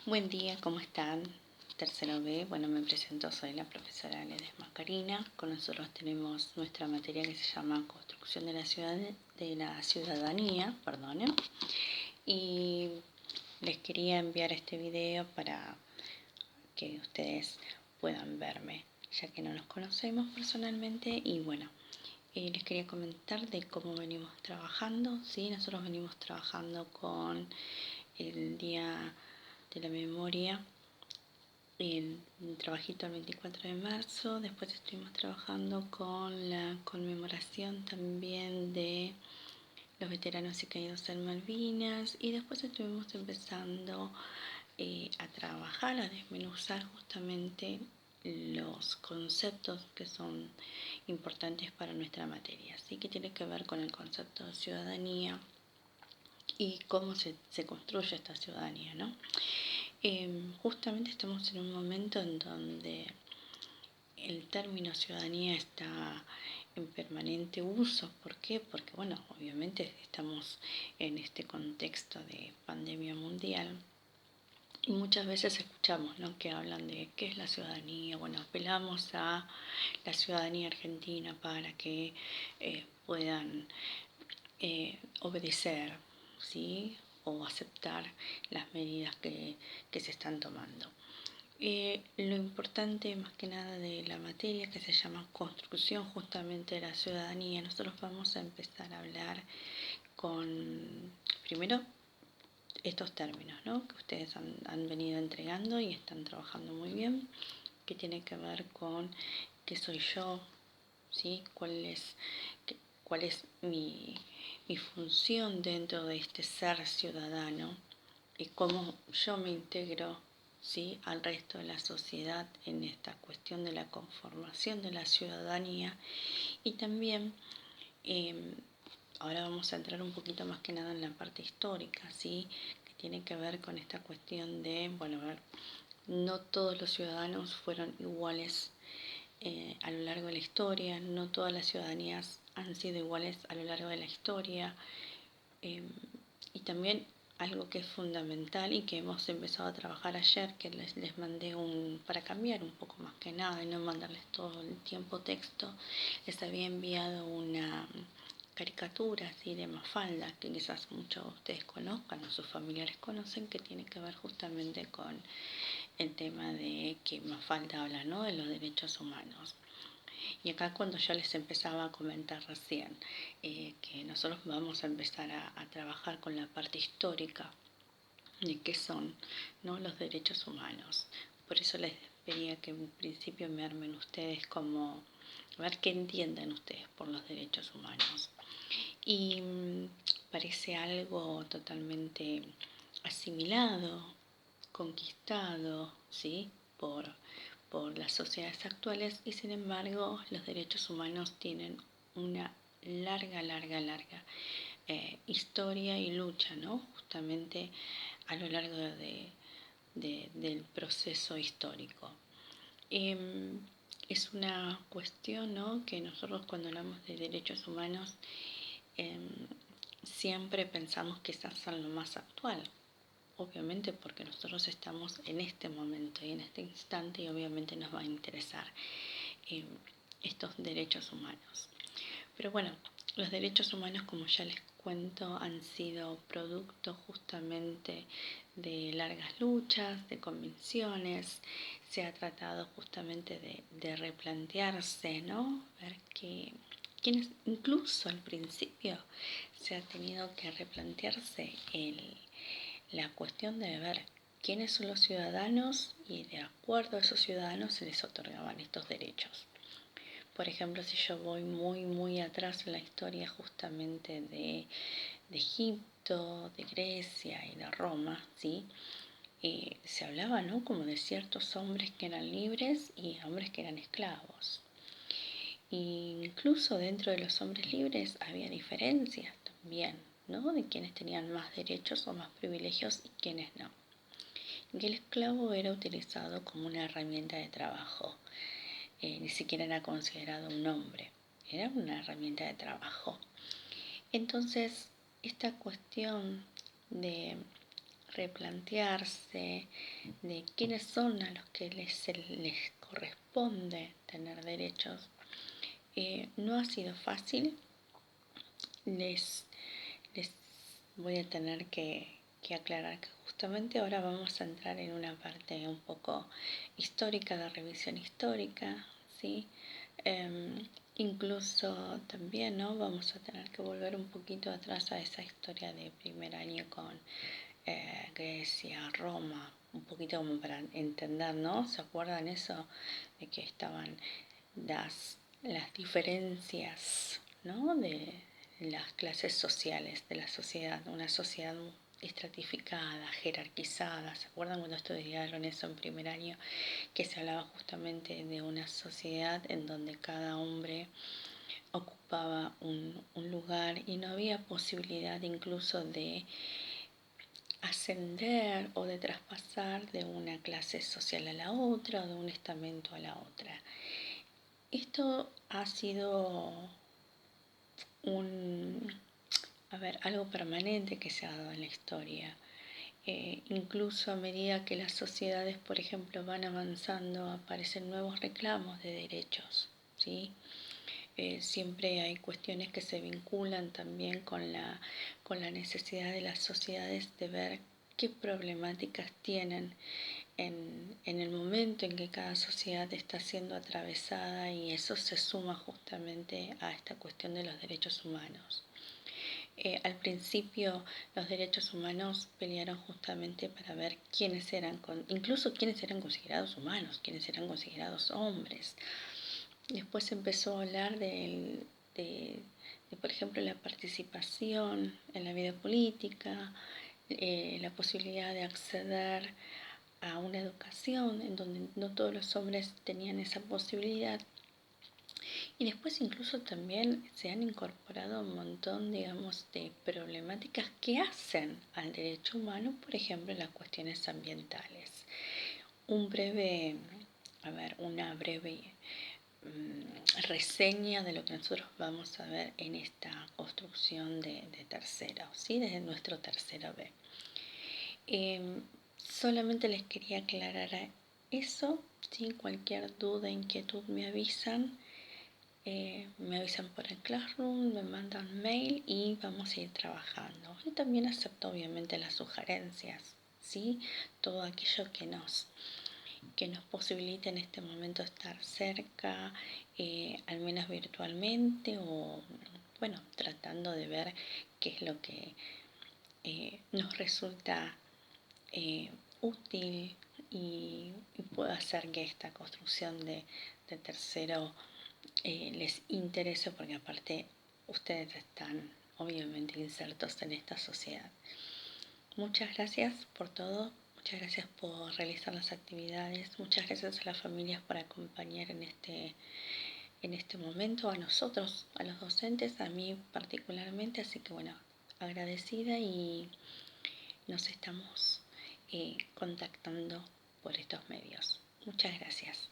Buen día, ¿cómo están? Tercero B, bueno, me presento, soy la profesora Ledesma Karina. Con nosotros tenemos nuestra materia que se llama Construcción de la Ciudadanía, perdonen. Y les quería enviar este video para que ustedes puedan verme, ya que no nos conocemos personalmente. Y bueno, les quería comentar de cómo venimos trabajando. ¿Sí? Nosotros venimos trabajando con el Día de la Memoria, el trabajito el 24 de marzo. Después estuvimos trabajando con la conmemoración también de los veteranos y caídos en Malvinas, y después estuvimos empezando a trabajar, a desmenuzar justamente los conceptos que son importantes para nuestra materia. Así que tiene que ver con el concepto de ciudadanía y cómo se construye esta ciudadanía, ¿no? Justamente estamos en un momento en donde el término ciudadanía está en permanente uso. ¿Por qué? Porque, bueno, obviamente estamos en este contexto de pandemia mundial y muchas veces escuchamos, ¿no?, que hablan de qué es la ciudadanía. Bueno, apelamos a la ciudadanía argentina para que puedan obedecer, ¿sí?, o aceptar las medidas que se están tomando. Lo importante más que nada de la materia, que se llama construcción justamente de la ciudadanía, nosotros vamos a empezar a hablar con, primero, estos términos, ¿no?, que ustedes han venido entregando y están trabajando muy bien, que tiene que ver con qué soy yo, ¿sí?, cuál es mi función dentro de este ser ciudadano y cómo yo me integro, ¿sí?, al resto de la sociedad en esta cuestión de la conformación de la ciudadanía. Y también ahora vamos a entrar un poquito más que nada en la parte histórica, ¿sí?, que tiene que ver con esta cuestión de, bueno, a ver, no todos los ciudadanos fueron iguales a lo largo de la historia, no todas las ciudadanías han sido iguales a lo largo de la historia. Y también algo que es fundamental y que hemos empezado a trabajar ayer, que les mandé para cambiar un poco más que nada y no mandarles todo el tiempo texto, les había enviado una caricatura así de Mafalda, que quizás muchos de ustedes conozcan o sus familiares conocen, que tiene que ver justamente con el tema de que Mafalda habla, ¿no?, de los derechos humanos. Y acá, cuando yo les empezaba a comentar recién que nosotros vamos a empezar a trabajar con la parte histórica de qué son, ¿no?, los derechos humanos. Por eso les pedía que en principio me armen ustedes como, a ver qué entienden ustedes por los derechos humanos. Y parece algo totalmente asimilado, conquistado, ¿sí?, por las sociedades actuales, y sin embargo los derechos humanos tienen una larga historia y lucha, ¿no?, justamente a lo largo del proceso histórico. Es una cuestión, ¿no?, que nosotros cuando hablamos de derechos humanos siempre pensamos que es lo más actual, obviamente porque nosotros estamos en este momento y en este instante, y obviamente nos va a interesar estos derechos humanos. Pero bueno, los derechos humanos, como ya les cuento, han sido producto justamente de largas luchas, de convenciones. Se ha tratado justamente de replantearse, ¿no?, ver que quienes, incluso al principio se ha tenido que replantearse la cuestión de ver quiénes son los ciudadanos, y de acuerdo a esos ciudadanos se les otorgaban estos derechos. Por ejemplo, si yo voy muy atrás en la historia justamente de Egipto, de Grecia y de Roma, ¿sí?, se hablaba, ¿no?, como de ciertos hombres que eran libres y hombres que eran esclavos. Y incluso dentro de los hombres libres había diferencias también, ¿no?, de quienes tenían más derechos o más privilegios y quienes no. Y el esclavo era utilizado como una herramienta de trabajo. Ni siquiera era considerado un hombre, era una herramienta de trabajo. Entonces, esta cuestión de replantearse de quiénes son a los que les corresponde tener derechos, no ha sido fácil. Les voy a tener que aclarar que justamente ahora vamos a entrar en una parte un poco histórica, de revisión histórica, ¿sí? Incluso también, ¿no? Vamos a tener que volver un poquito atrás a esa historia de primer año con Grecia, Roma, un poquito como para entender, ¿no? ¿Se acuerdan eso? De que estaban las diferencias, ¿no? De las clases sociales de la sociedad, una sociedad estratificada, jerarquizada. ¿Se acuerdan cuando estudiaron eso en primer año? Que se hablaba justamente de una sociedad en donde cada hombre ocupaba un lugar y no había posibilidad incluso de ascender o de traspasar de una clase social a la otra o de un estamento a la otra. Esto ha sido algo permanente que se ha dado en la historia. Incluso a medida que las sociedades, por ejemplo, van avanzando, aparecen nuevos reclamos de derechos, ¿sí? Siempre hay cuestiones que se vinculan también con la necesidad de las sociedades de ver qué problemáticas tienen en el momento en que cada sociedad está siendo atravesada, y eso se suma justamente a esta cuestión de los derechos humanos. Al principio los derechos humanos pelearon justamente para ver incluso quiénes eran considerados humanos, quiénes eran considerados hombres. Después se empezó a hablar de, por ejemplo, la participación en la vida política, la posibilidad de acceder a una educación en donde no todos los hombres tenían esa posibilidad. Y después incluso también se han incorporado un montón, digamos, de problemáticas que hacen al derecho humano, por ejemplo, las cuestiones ambientales. Una breve reseña de lo que nosotros vamos a ver en esta construcción de tercero, ¿sí? Desde nuestro tercero B. Solamente les quería aclarar eso, ¿sí? Cualquier duda, inquietud me avisan por el Classroom, me mandan mail y vamos a ir trabajando. Y también acepto obviamente las sugerencias, ¿sí? Todo aquello que nos posibilite en este momento estar cerca, al menos virtualmente, o bueno, tratando de ver qué es lo que nos resulta útil y pueda hacer que esta construcción de tercero les interese, porque aparte ustedes están obviamente insertos en esta sociedad. Muchas gracias por todo, muchas gracias por realizar las actividades, muchas gracias a las familias por acompañar en este momento, a nosotros, a los docentes, a mí particularmente, así que bueno, agradecida, y nos estamos contactando por estos medios. Muchas gracias.